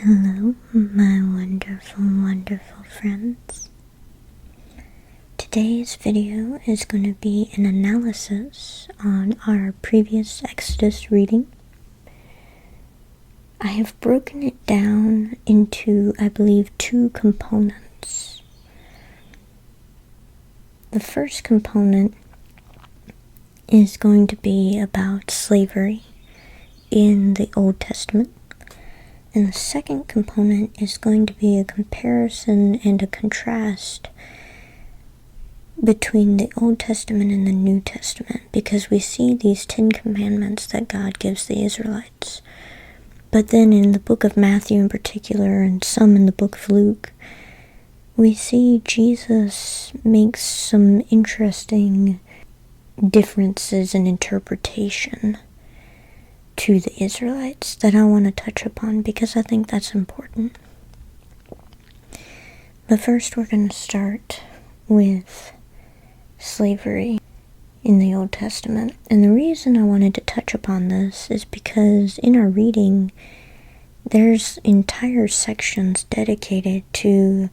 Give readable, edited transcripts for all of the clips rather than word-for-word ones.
Hello, my wonderful, wonderful friends. Today's video is going to be an analysis on our previous Exodus reading. I have broken it down into, I believe, two components. The first component is going to be about slavery in the Old Testament. And the second component is going to be a comparison and a contrast between the Old Testament and the New Testament, because we see these 10 commandments that God gives the Israelites. But then in the book of Matthew in particular, and some in the book of Luke, we see Jesus makes some interesting differences in interpretation to the Israelites that I want to touch upon because I think that's important. But first we're going to start with slavery in the Old Testament. And the reason I wanted to touch upon this is because in our reading there's entire sections dedicated to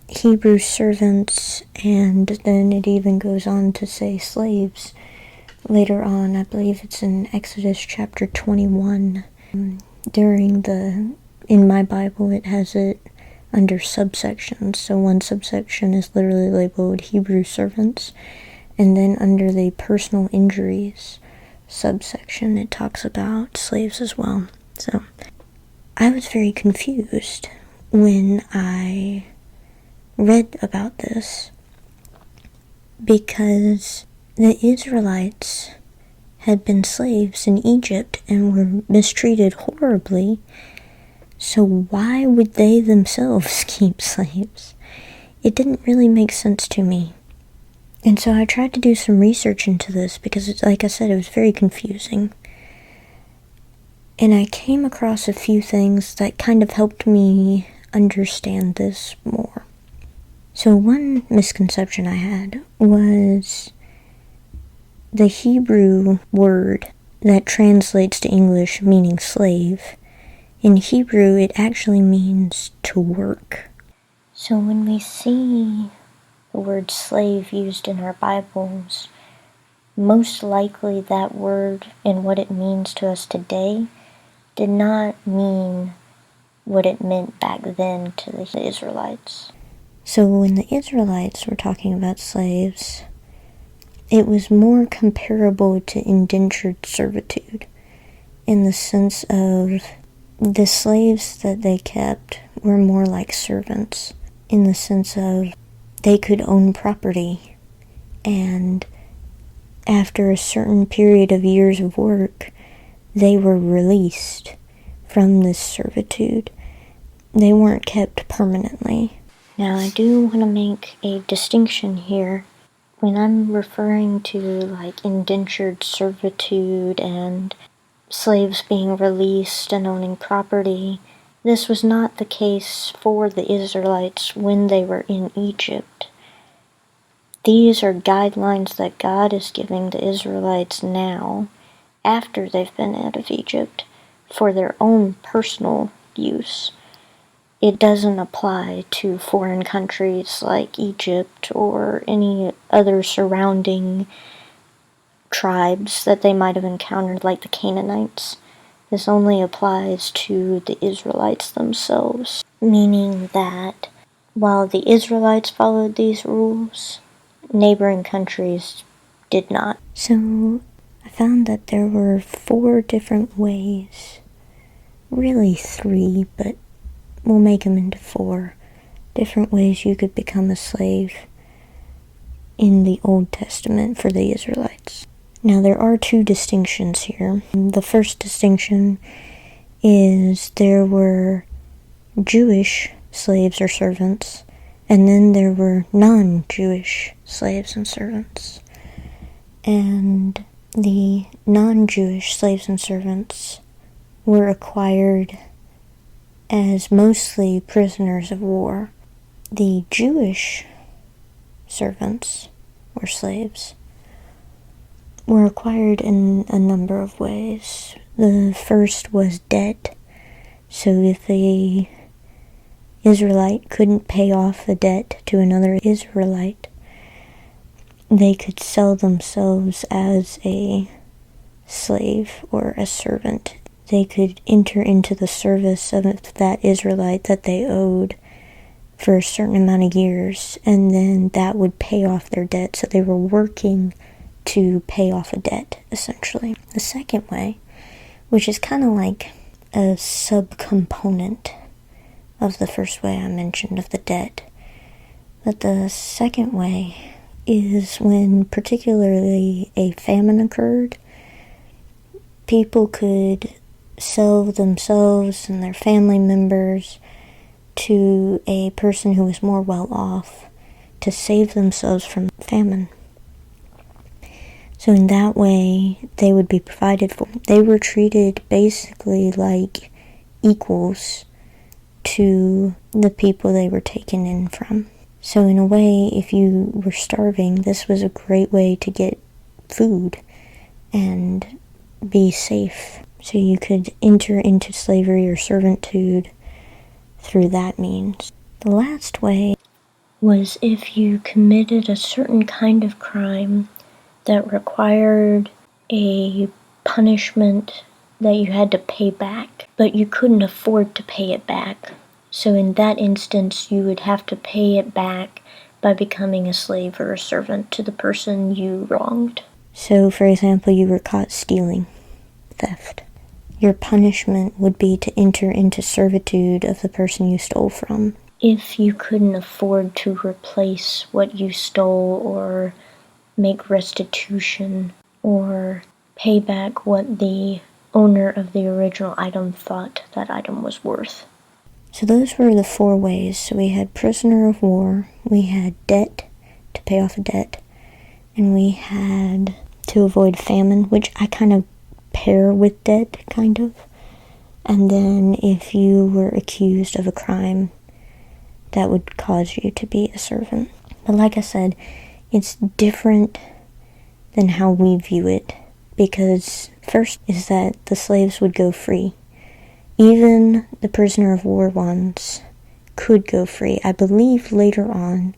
Hebrew servants, and then it even goes on to say slaves. Later on, I believe it's in Exodus chapter 21. In my Bible, it has it under subsections. So one subsection is literally labeled Hebrew servants. And then under the personal injuries subsection, it talks about slaves as well. So I was very confused when I read about this, because the Israelites had been slaves in Egypt and were mistreated horribly, so why would they themselves keep slaves? It didn't really make sense to me. And so I tried to do some research into this because, like I said, it was very confusing. And I came across a few things that kind of helped me understand this more. So one misconception I had was the Hebrew word that translates to English meaning slave. In Hebrew, it actually means to work. So when we see the word slave used in our Bibles, most likely that word and what it means to us today did not mean what it meant back then to the Israelites. So when the Israelites were talking about slaves, it was more comparable to indentured servitude, in the sense of the slaves that they kept were more like servants, in the sense of they could own property, and after a certain period of years of work, they were released from this servitude. They weren't kept permanently. Now, I do want to make a distinction here. When I'm referring to like indentured servitude and slaves being released and owning property, this was not the case for the Israelites when they were in Egypt. These are guidelines that God is giving the Israelites now, after they've been out of Egypt, for their own personal use. It doesn't apply to foreign countries like Egypt or any other surrounding tribes that they might have encountered, like the Canaanites. This only applies to the Israelites themselves, meaning that while the Israelites followed these rules, neighboring countries did not. So I found that there were 4 different ways, really 3, but we'll make them into 4 different ways you could become a slave in the Old Testament for the Israelites. Now, there are 2 distinctions here. The first distinction is there were Jewish slaves or servants, and then there were non-Jewish slaves and servants. And the non-Jewish slaves and servants were acquired as mostly prisoners of war. The Jewish servants or slaves were acquired in a number of ways. The first was debt. So if a Israelite couldn't pay off a debt to another Israelite, they could sell themselves as a slave or a servant. They could enter into the service of that Israelite that they owed for a certain amount of years, and then that would pay off their debt. So they were working to pay off a debt, essentially. The second way, which is kind of like a subcomponent of the first way I mentioned of the debt, but the second way is when particularly a famine occurred, people could sell themselves and their family members to a person who was more well off to save themselves from famine. So in that way, they would be provided for. They were treated basically like equals to the people they were taken in from. So in a way, if you were starving, this was a great way to get food and be safe. So you could enter into slavery or servitude through that means. The last way was if you committed a certain kind of crime that required a punishment that you had to pay back, but you couldn't afford to pay it back. So in that instance, you would have to pay it back by becoming a slave or a servant to the person you wronged. So, for example, you were caught stealing, theft. Your punishment would be to enter into servitude of the person you stole from. If you couldn't afford to replace what you stole or make restitution or pay back what the owner of the original item thought that item was worth. So those were the 4 ways. So we had prisoner of war, we had debt, to pay off a debt, and we had to avoid famine, which I kind of pair with debt, kind of. And then if you were accused of a crime, that would cause you to be a servant. But like I said, it's different than how we view it, because first is that the slaves would go free. Even the prisoner of war ones could go free. I believe later on,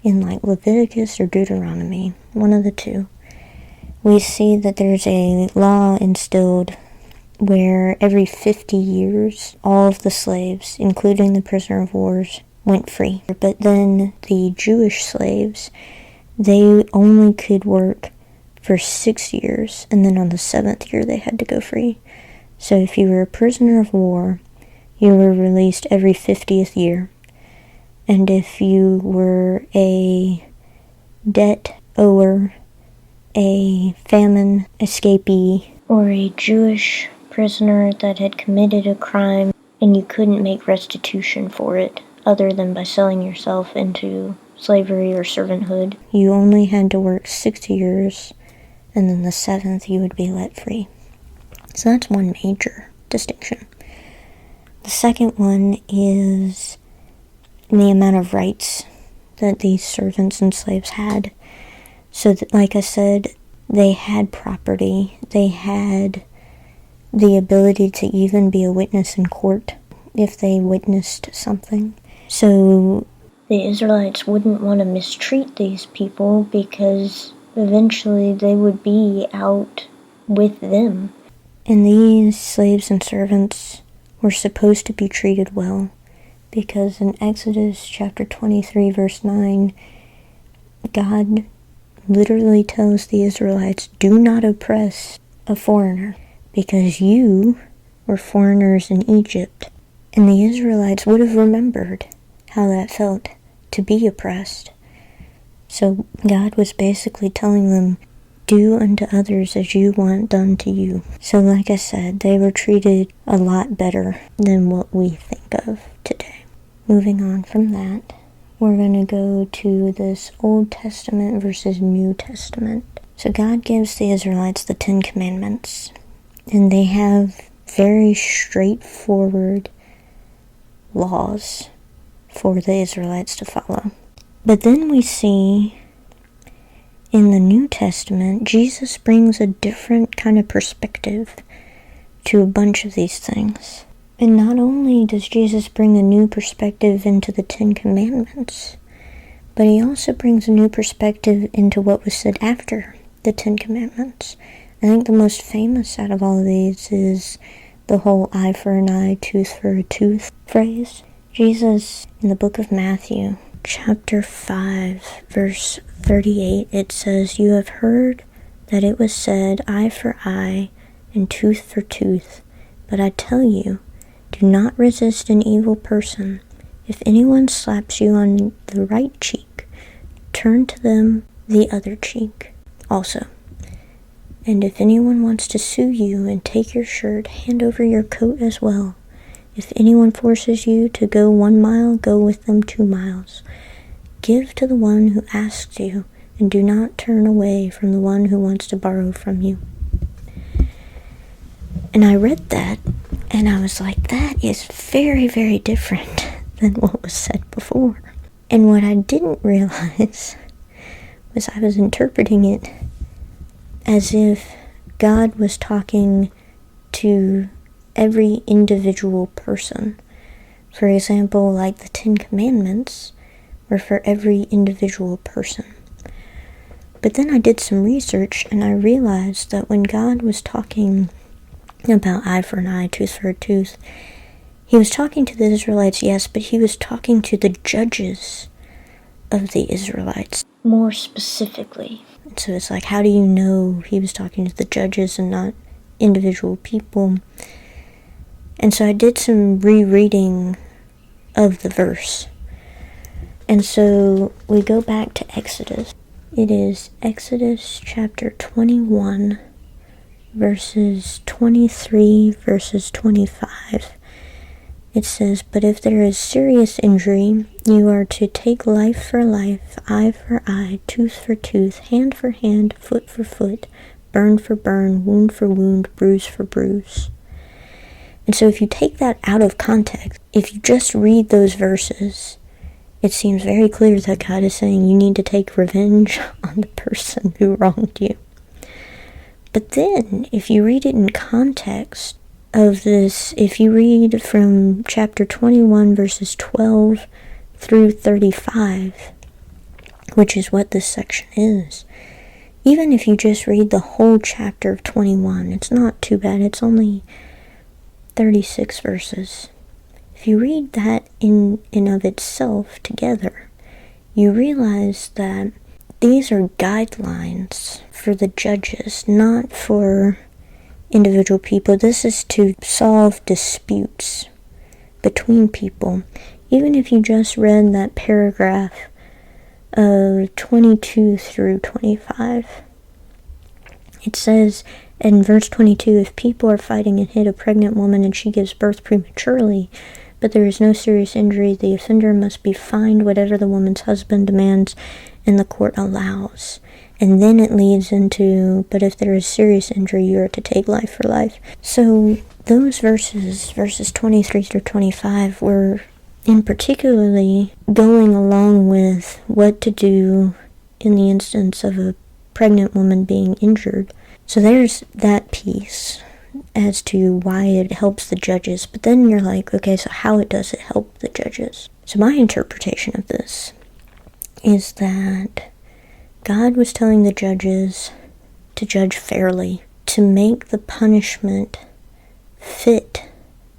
in like Leviticus or Deuteronomy, one of the two, we see that there's a law instilled where every 50 years, all of the slaves, including the prisoner of wars, went free. But then the Jewish slaves, they only could work for 6 years, and then on the 7th year they had to go free. So if you were a prisoner of war, you were released every 50th year. And if you were a debt ower, a famine escapee, or a Jewish prisoner that had committed a crime and you couldn't make restitution for it other than by selling yourself into slavery or servanthood, you only had to work 6 years, and then the 7th you would be let free. So that's one major distinction. The second one is the amount of rights that these servants and slaves had. So that, like I said, they had property, they had the ability to even be a witness in court if they witnessed something. So the Israelites wouldn't want to mistreat these people because eventually they would be out with them. And these slaves and servants were supposed to be treated well, because in Exodus chapter 23 verse 9, God literally tells the Israelites, do not oppress a foreigner, because you were foreigners in Egypt. And the Israelites would have remembered how that felt to be oppressed. So God was basically telling them, do unto others as you want done to you. So like I said, they were treated a lot better than what we think of today. Moving on from that, we're going to go to this Old Testament versus New Testament. So God gives the Israelites the 10 Commandments, and they have very straightforward laws for the Israelites to follow. But then we see in the New Testament, Jesus brings a different kind of perspective to a bunch of these things. And not only does Jesus bring a new perspective into the Ten Commandments, but he also brings a new perspective into what was said after the Ten Commandments. I think the most famous out of all of these is the whole eye for an eye, tooth for a tooth phrase. Jesus, in the book of Matthew, chapter 5, verse 38, it says, "You have heard that it was said, eye for eye and tooth for tooth. But I tell you, do not resist an evil person. If anyone slaps you on the right cheek, turn to them the other cheek also. And if anyone wants to sue you and take your shirt, hand over your coat as well. If anyone forces you to go 1 mile, go with them 2 miles. Give to the one who asks you, and do not turn away from the one who wants to borrow from you." And I read that, and I was like, that is very, very different than what was said before. And what I didn't realize was I was interpreting it as if God was talking to every individual person. For example, like the Ten Commandments were for every individual person. But then I did some research and I realized that when God was talking about eye for an eye, tooth for a tooth, he was talking to the Israelites, yes, but he was talking to the judges of the Israelites more specifically. And so it's like, how do you know he was talking to the judges and not individual people? And so I did some rereading of the verse. And so we go back to Exodus. It is Exodus chapter 21, verses 23, verses 25. It says, "But if there is serious injury, you are to take life for life, eye for eye, tooth for tooth, hand for hand, foot for foot, burn for burn, wound for wound, bruise for bruise." And so if you take that out of context, if you just read those verses, it seems very clear that God is saying you need to take revenge on the person who wronged you. But then, if you read it in context of this, if you read from chapter 21, verses 12 through 35, which is what this section is, even if you just read the whole chapter of 21, it's not too bad, it's only 36 verses. If you read that in of itself together, you realize that these are guidelines for the judges, not for individual people. This is to solve disputes between people. Even if you just read that paragraph of 22 through 25, it says in verse 22, "If people are fighting and hit a pregnant woman and she gives birth prematurely, but there is no serious injury, the offender must be fined whatever the woman's husband demands and the court allows." And then it leads into, "But if there is serious injury, you are to take life for life." So those verses 23 through 25, were in particularly going along with what to do in the instance of a pregnant woman being injured. So there's that piece as to why it helps the judges. But then you're like, okay, so how does it help the judges? So my interpretation of this is that God was telling the judges to judge fairly, to make the punishment fit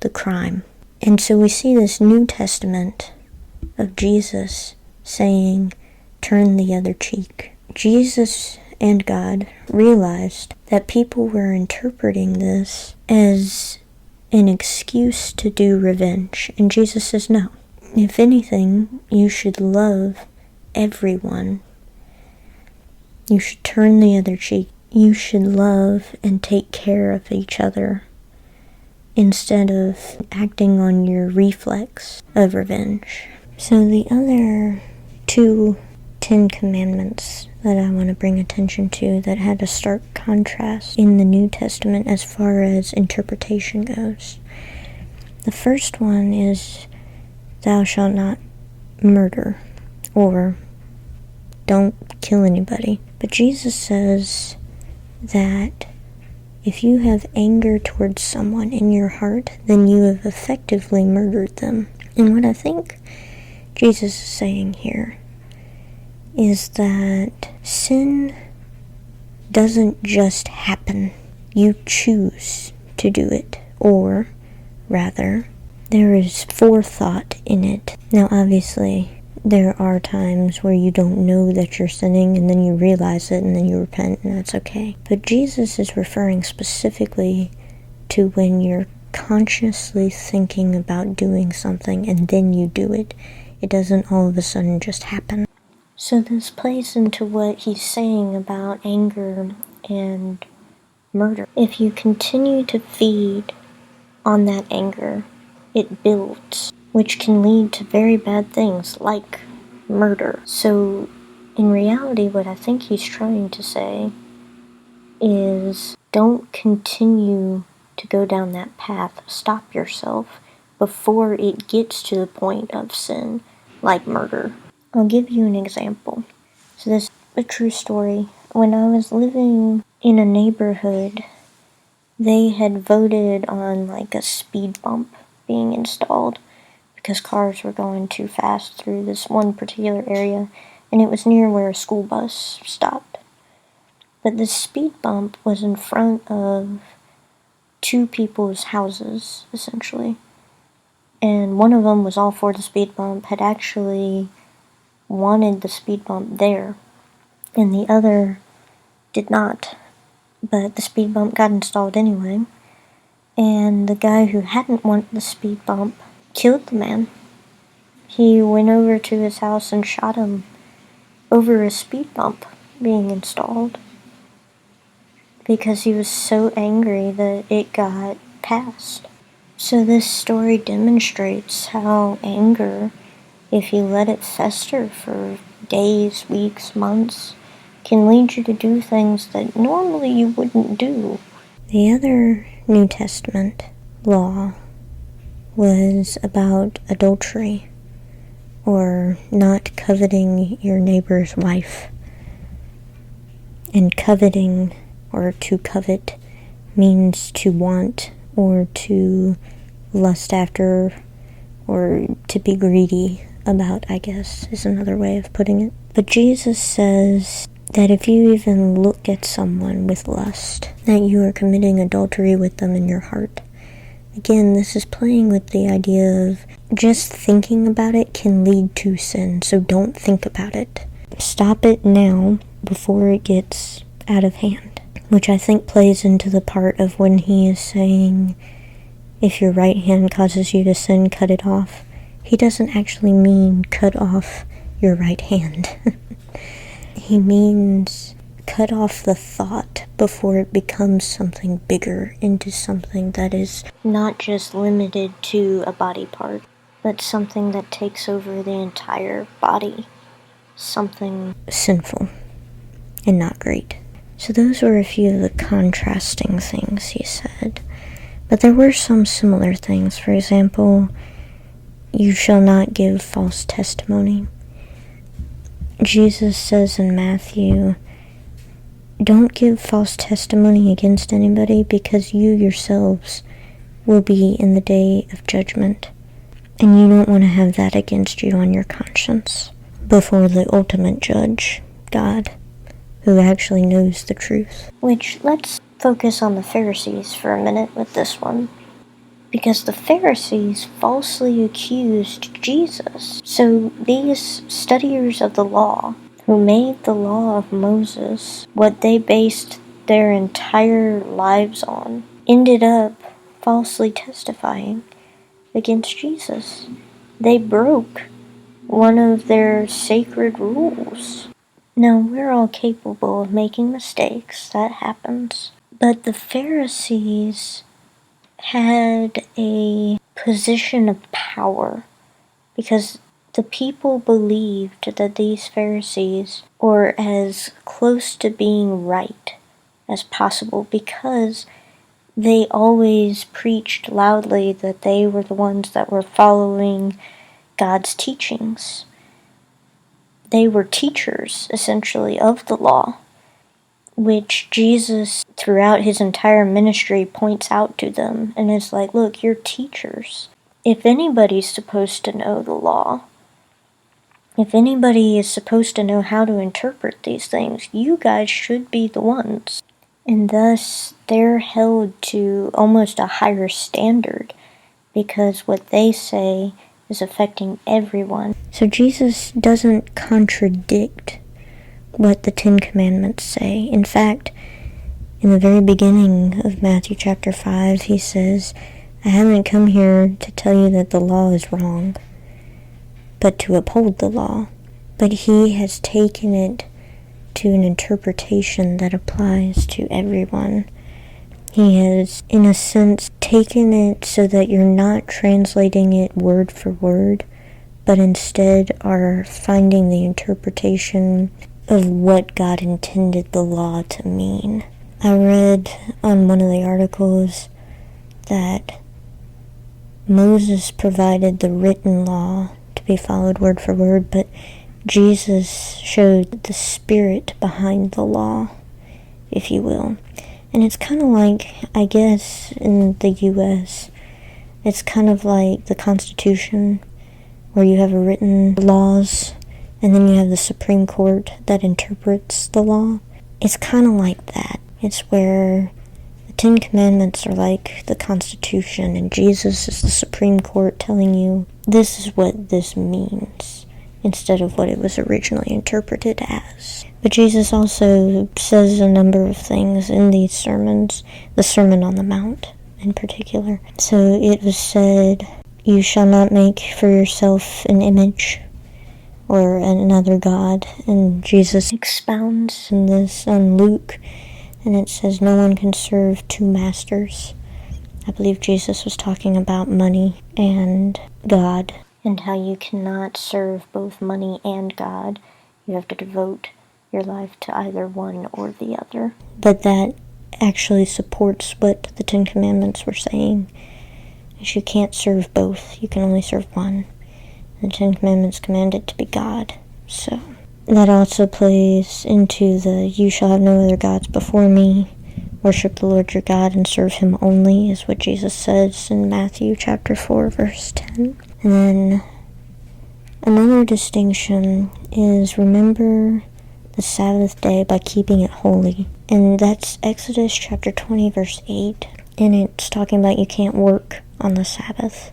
the crime. And so we see this New Testament of Jesus saying, turn the other cheek. Jesus and God realized that people were interpreting this as an excuse to do revenge. And Jesus says, no. If anything, you should love everyone. You should turn the other cheek. You should love and take care of each other instead of acting on your reflex of revenge. So the other 2 Ten Commandments that I want to bring attention to that had a stark contrast in the New Testament as far as interpretation goes. The first one is, thou shalt not murder, or don't kill anybody. But Jesus says that If you have anger towards someone in your heart, then you have effectively murdered them. And what I think Jesus is saying here is that sin doesn't just happen. You choose to do it. Or, rather, there is forethought in it. Now, obviously, there are times where you don't know that you're sinning, and then you realize it, and then you repent, and that's okay. But Jesus is referring specifically to when you're consciously thinking about doing something, and then you do it. It doesn't all of a sudden just happen. So this plays into what he's saying about anger and murder. If you continue to feed on that anger, it builds, which can lead to very bad things like murder. So, in reality, what I think he's trying to say is don't continue to go down that path. Stop yourself before it gets to the point of sin, like murder. I'll give you an example. So, this is a true story. When I was living in a neighborhood, they had voted on like a speed bump being installed because cars were going too fast through this one particular area, and it was near where a school bus stopped. But the speed bump was in front of two people's houses, essentially. And one of them was all for the speed bump, had actually wanted the speed bump there, and the other did not. But the speed bump got installed anyway, and the guy who hadn't wanted the speed bump killed the man. He went over to his house and shot him over a speed bump being installed because he was so angry that it got passed. So this story demonstrates how anger, if you let it fester for days, weeks, months, can lead you to do things that normally you wouldn't do. The other New Testament law was about adultery, or not coveting your neighbor's wife. And coveting, or to covet, means to want, or to lust after, or to be greedy about, I guess, is another way of putting it. But Jesus says that if you even look at someone with lust, that you are committing adultery with them in your heart. Again, this is playing with the idea of just thinking about it can lead to sin, so don't think about it. Stop it now before it gets out of hand. Which I think plays into the part of when he is saying, if your right hand causes you to sin, cut it off. He doesn't actually mean cut off your right hand. He means cut off the thought before it becomes something bigger, into something that is not just limited to a body part, but something that takes over the entire body. Something sinful and not great. So those were a few of the contrasting things he said. But there were some similar things. For example, you shall not give false testimony. Jesus says in Matthew, don't give false testimony against anybody, because you yourselves will be in the day of judgment. And you don't want to have that against you on your conscience before the ultimate judge, God, who actually knows the truth. Which, let's focus on the Pharisees for a minute with this one. Because the Pharisees falsely accused Jesus. So these studiers of the law, who made the law of Moses what they based their entire lives on, ended up falsely testifying against Jesus. They broke one of their sacred rules. Now, we're all capable of making mistakes. That happens. But the Pharisees had a position of power because the people believed that these Pharisees were as close to being right as possible, because they always preached loudly that they were the ones that were following God's teachings. They were teachers, essentially, of the law, which Jesus throughout his entire ministry points out to them and is like, look, you're teachers. If anybody's supposed to know the law, if anybody is supposed to know how to interpret these things, you guys should be the ones. And thus, they're held to almost a higher standard because what they say is affecting everyone. So Jesus doesn't contradict what the Ten Commandments say. In fact, in the very beginning of Matthew chapter 5, he says, I haven't come here to tell you that the law is wrong, but to uphold the law. But he has taken it to an interpretation that applies to everyone. He has, in a sense, taken it so that you're not translating it word for word, but instead are finding the interpretation of what God intended the law to mean. I read on one of the articles that Moses provided the written law to be followed word for word, but Jesus showed the spirit behind the law, if you will. And it's kind of like, I guess, in the U.S., it's kind of like the Constitution, where you have written laws, and then you have the Supreme Court that interprets the law. It's kind of like that. It's where the Ten Commandments are like the Constitution, and Jesus is the Supreme Court telling you, this is what this means, instead of what it was originally interpreted as. But Jesus also says a number of things in these sermons, the Sermon on the Mount in particular. So it was said, you shall not make for yourself an image or another god. And Jesus expounds in this on Luke, and it says no one can serve two masters. I believe Jesus was talking about money and God, and how you cannot serve both money and God. You have to devote your life to either one or the other. But that actually supports what the Ten Commandments were saying, is you can't serve both. You can only serve one. The Ten Commandments command it to be God. So that also plays into the you shall have no other gods before me. Worship the Lord your God and serve him only, is what Jesus says in Matthew chapter 4, verse 10. And then another distinction is remember the Sabbath day by keeping it holy. And that's Exodus chapter 20, verse 8. And it's talking about you can't work on the Sabbath.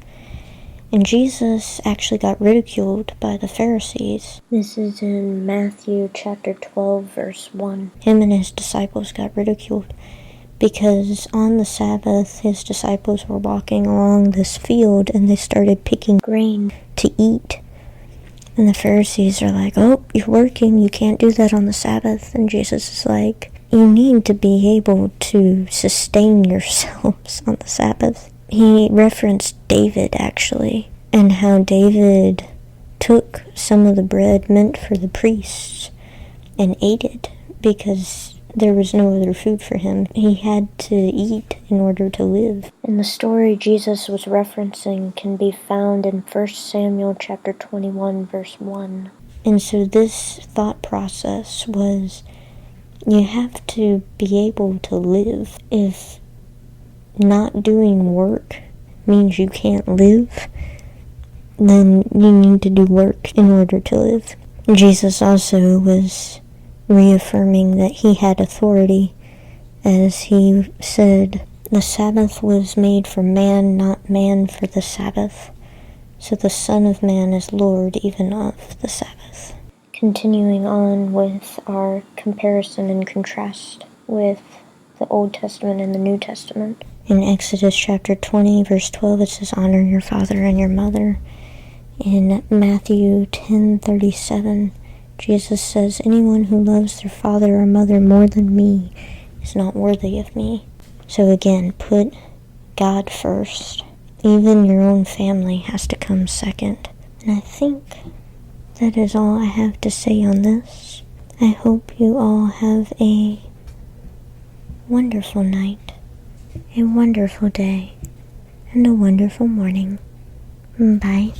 And Jesus actually got ridiculed by the Pharisees. This is in Matthew chapter 12, verse 1. Him and his disciples got ridiculed because on the Sabbath, his disciples were walking along this field and they started picking grain to eat. And the Pharisees are like, oh, you're working, you can't do that on the Sabbath. And Jesus is like, you need to be able to sustain yourselves on the Sabbath. He referenced David, actually, and how David took some of the bread meant for the priests and ate it because there was no other food for him. He had to eat in order to live. And the story Jesus was referencing can be found in 1 Samuel chapter 21, verse 1. And so this thought process was, you have to be able to live. If not doing work means you can't live, then you need to do work in order to live. Jesus also was reaffirming that he had authority, as he said, the Sabbath was made for man, not man for the Sabbath. So the Son of Man is Lord even of the Sabbath. Continuing on with our comparison and contrast with the Old Testament and the New Testament. In Exodus chapter 20, verse 12, it says, honor your father and your mother. In Matthew 10:37, Jesus says, anyone who loves their father or mother more than me is not worthy of me. So again, put God first. Even your own family has to come second. And I think that is all I have to say on this. I hope you all have a wonderful night, a wonderful day, and a wonderful morning. Bye.